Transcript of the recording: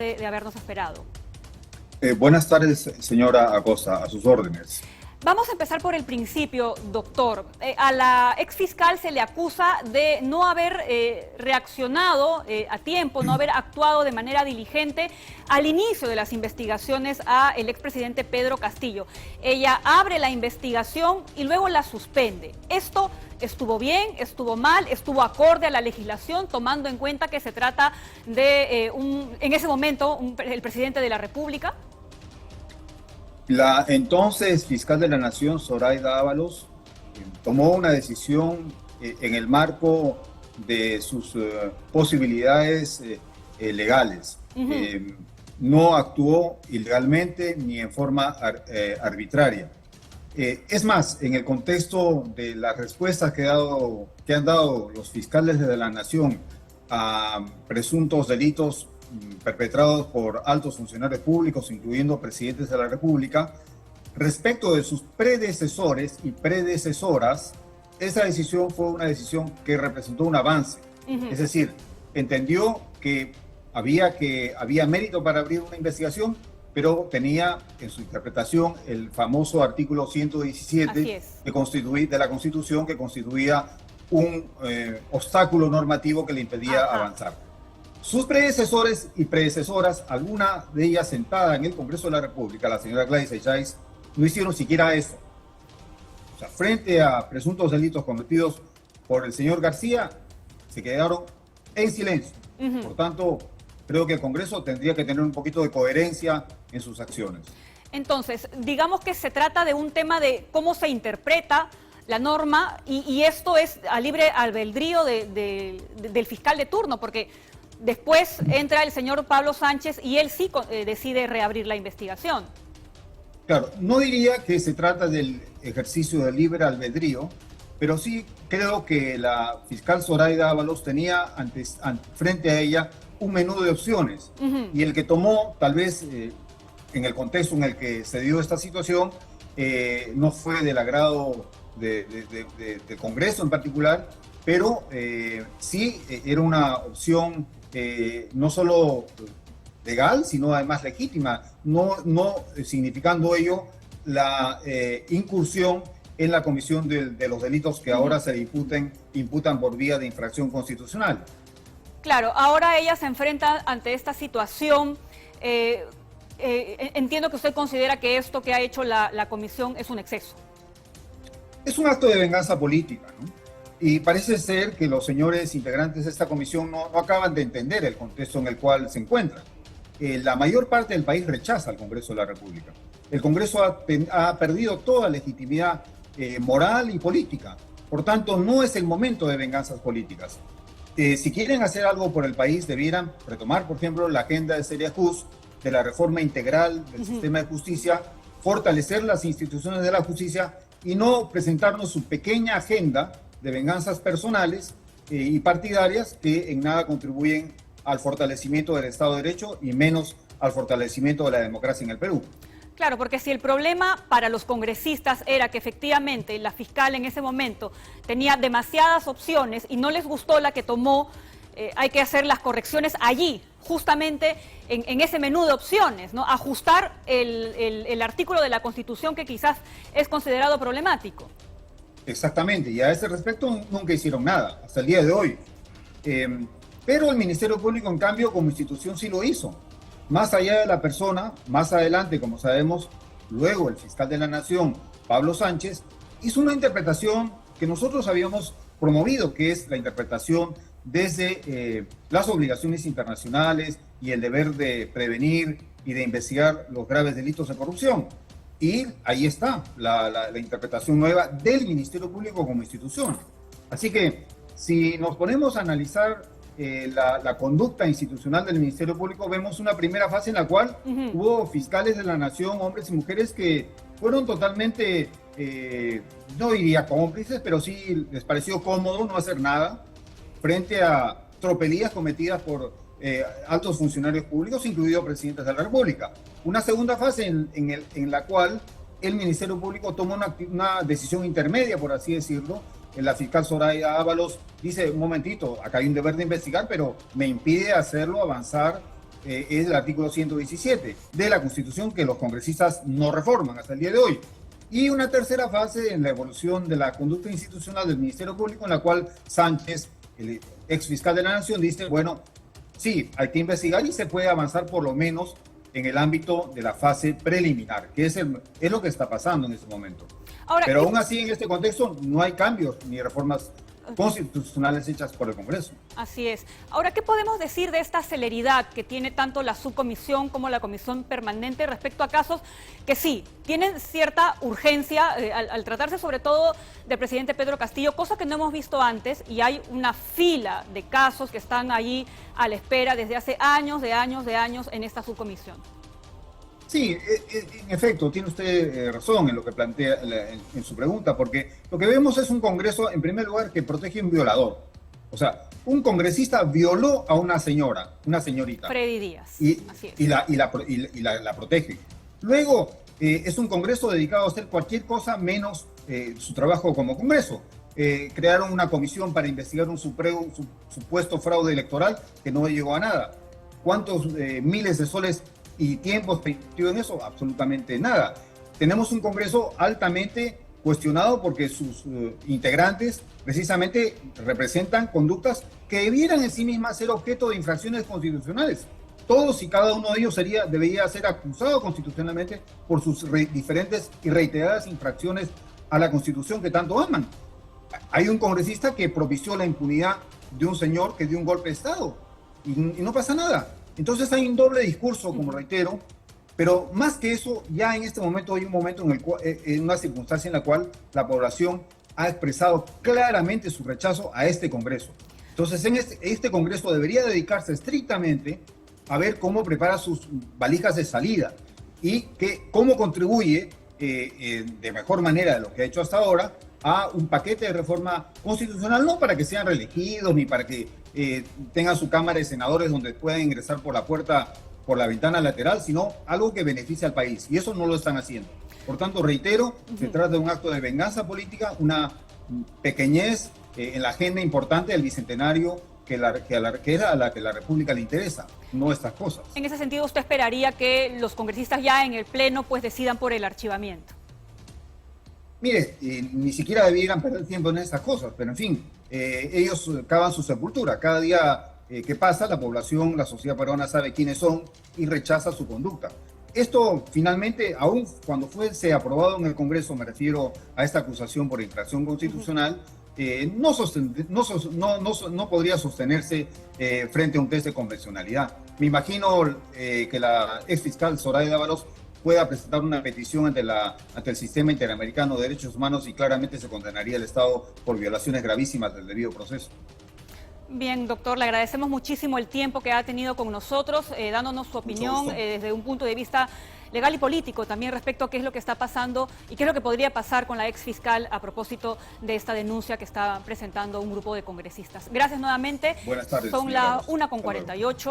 de habernos esperado. Buenas tardes, señora Acosta, a sus órdenes. Vamos a empezar por el principio, doctor. A la exfiscal se le acusa de no haber reaccionado a tiempo, no haber actuado de manera diligente al inicio de las investigaciones al expresidente Pedro Castillo. Ella abre la investigación y luego la suspende. ¿Esto estuvo bien, estuvo mal, estuvo acorde a la legislación, tomando en cuenta que se trata de, en ese momento, el presidente de la República? La entonces fiscal de la Nación, Zoraida Ábalos, tomó una decisión en el marco de sus posibilidades legales. No actuó ilegalmente ni en forma arbitraria. Es más, en el contexto de las respuestas que han dado los fiscales de la Nación a presuntos delitos perpetrados por altos funcionarios públicos, incluyendo presidentes de la República, respecto de sus predecesores y predecesoras, esa decisión fue una decisión que representó un avance. Es decir, entendió que había mérito para abrir una investigación, pero tenía en su interpretación el famoso artículo 117 de la Constitución, que constituía un obstáculo normativo que le impedía avanzar. Sus predecesores y predecesoras, alguna de ellas sentada en el Congreso de la República, la señora Gladys Echaíz, no hicieron siquiera eso. O sea, frente a presuntos delitos cometidos por el señor García, se quedaron en silencio. Por tanto, creo que el Congreso tendría que tener un poquito de coherencia en sus acciones. Entonces, digamos que se trata de un tema de cómo se interpreta la norma y esto es a libre albedrío del fiscal de turno, porque después entra el señor Pablo Sánchez y él sí decide reabrir la investigación. Claro, no diría que se trata del ejercicio del libre albedrío, pero sí creo que la fiscal Zoraida Ábalos tenía frente a ella un menú de opciones y el que tomó, tal vez en el contexto en el que se dio esta situación, no fue del agrado del Congreso en particular, pero sí era una opción no solo legal, sino además legítima, no significando ello la incursión en la comisión de los delitos que ahora se imputan por vía de infracción constitucional. Claro, ahora ella se enfrenta ante esta situación. Entiendo que usted considera que esto que ha hecho la comisión es un exceso. Es un acto de venganza política, ¿no? Y parece ser que los señores integrantes de esta comisión no acaban de entender el contexto en el cual se encuentran. La mayor parte del país rechaza al Congreso de la República. El Congreso ha perdido toda legitimidad moral y política. Por tanto, no es el momento de venganzas políticas. Si quieren hacer algo por el país, debieran retomar, por ejemplo, la agenda de Celia Cruz, de la reforma integral del sistema de justicia, fortalecer las instituciones de la justicia y no presentarnos su pequeña agenda de venganzas personales y partidarias que en nada contribuyen al fortalecimiento del Estado de Derecho y menos al fortalecimiento de la democracia en el Perú. Claro, porque si el problema para los congresistas era que efectivamente la fiscal en ese momento tenía demasiadas opciones y no les gustó la que tomó, hay que hacer las correcciones allí, justamente en ese menú de opciones, ¿no? Ajustar el artículo de la Constitución que quizás es considerado problemático. Exactamente, y a ese respecto nunca hicieron nada, hasta el día de hoy. Pero el Ministerio Público, en cambio, como institución sí lo hizo. Más allá de la persona, más adelante, como sabemos, luego el fiscal de la Nación, Pablo Sánchez, hizo una interpretación que nosotros habíamos promovido, que es la interpretación desde las obligaciones internacionales y el deber de prevenir y de investigar los graves delitos de corrupción. Y ahí está la interpretación nueva del Ministerio Público como institución. Así que si nos ponemos a analizar la conducta institucional del Ministerio Público, vemos una primera fase en la cual hubo fiscales de la Nación, hombres y mujeres, que fueron totalmente, no diría cómplices, pero sí les pareció cómodo no hacer nada frente a tropelías cometidas por altos funcionarios públicos, incluidos presidentes de la República. Una segunda fase en la cual el Ministerio Público toma una decisión intermedia, por así decirlo. La fiscal Zoraida Ábalos dice, un momentito, acá hay un deber de investigar, pero me impide hacerlo avanzar es el artículo 117 de la Constitución, que los congresistas no reforman hasta el día de hoy. Y una tercera fase en la evolución de la conducta institucional del Ministerio Público, en la cual Sánchez, el ex fiscal de la Nación, dice, bueno, sí, hay que investigar y se puede avanzar por lo menos en el ámbito de la fase preliminar, que es lo que está pasando en este momento. Ahora, pero aún así, en este contexto, no hay cambios ni reformas constitucionales hechas por el Congreso. Así es. Ahora, ¿qué podemos decir de esta celeridad que tiene tanto la subcomisión como la comisión permanente respecto a casos que sí, tienen cierta urgencia al tratarse sobre todo del presidente Pedro Castillo, cosa que no hemos visto antes, y hay una fila de casos que están allí a la espera desde hace años en esta subcomisión? Sí, en efecto, tiene usted razón en lo que plantea en su pregunta, porque lo que vemos es un Congreso, en primer lugar, que protege a un violador. O sea, un congresista violó a una señorita. Freddy Díaz, así es. Y la protege. Luego, es un Congreso dedicado a hacer cualquier cosa menos su trabajo como Congreso. Crearon una comisión para investigar un supuesto fraude electoral que no llegó a nada. ¿Cuántos miles de soles y tiempos permitido en eso? Absolutamente nada. Tenemos un Congreso altamente cuestionado porque sus integrantes precisamente representan conductas que debieran en sí mismas ser objeto de infracciones constitucionales. Todos y cada uno de ellos debería ser acusado constitucionalmente por sus diferentes y reiteradas infracciones a la Constitución que tanto aman. Hay un congresista que propició la impunidad de un señor que dio un golpe de Estado y no pasa nada. Entonces hay un doble discurso, como reitero, pero más que eso, ya en este momento hay un momento en una circunstancia en la cual la población ha expresado claramente su rechazo a este Congreso. Entonces este Congreso debería dedicarse estrictamente a ver cómo prepara sus valijas de salida y cómo contribuye de mejor manera de lo que ha hecho hasta ahora a un paquete de reforma constitucional, no para que sean reelegidos ni para que tengan su Cámara de Senadores donde puedan ingresar por la ventana lateral, sino algo que beneficie al país. Y eso no lo están haciendo. Por tanto, reitero, se trata de un acto de venganza política, una pequeñez en la agenda importante del bicentenario que a la que la República le interesa, no estas cosas. En ese sentido, ¿usted esperaría que los congresistas ya en el Pleno pues decidan por el archivamiento? Mire, ni siquiera debieran perder tiempo en estas cosas, pero en fin, ellos cavan su sepultura. Cada día que pasa, la población, la sociedad peruana sabe quiénes son y rechaza su conducta. Esto finalmente, aún cuando fuese aprobado en el Congreso, me refiero a esta acusación por infracción constitucional, no podría sostenerse frente a un test de convencionalidad. Me imagino que la ex fiscal Zoraida Ábalos pueda presentar una petición ante el Sistema Interamericano de Derechos Humanos y claramente se condenaría al Estado por violaciones gravísimas del debido proceso. Bien, doctor, le agradecemos muchísimo el tiempo que ha tenido con nosotros, dándonos su opinión desde un punto de vista legal y político también respecto a qué es lo que está pasando y qué es lo que podría pasar con la ex fiscal a propósito de esta denuncia que está presentando un grupo de congresistas. Gracias nuevamente. Buenas tardes. Son las 1:48.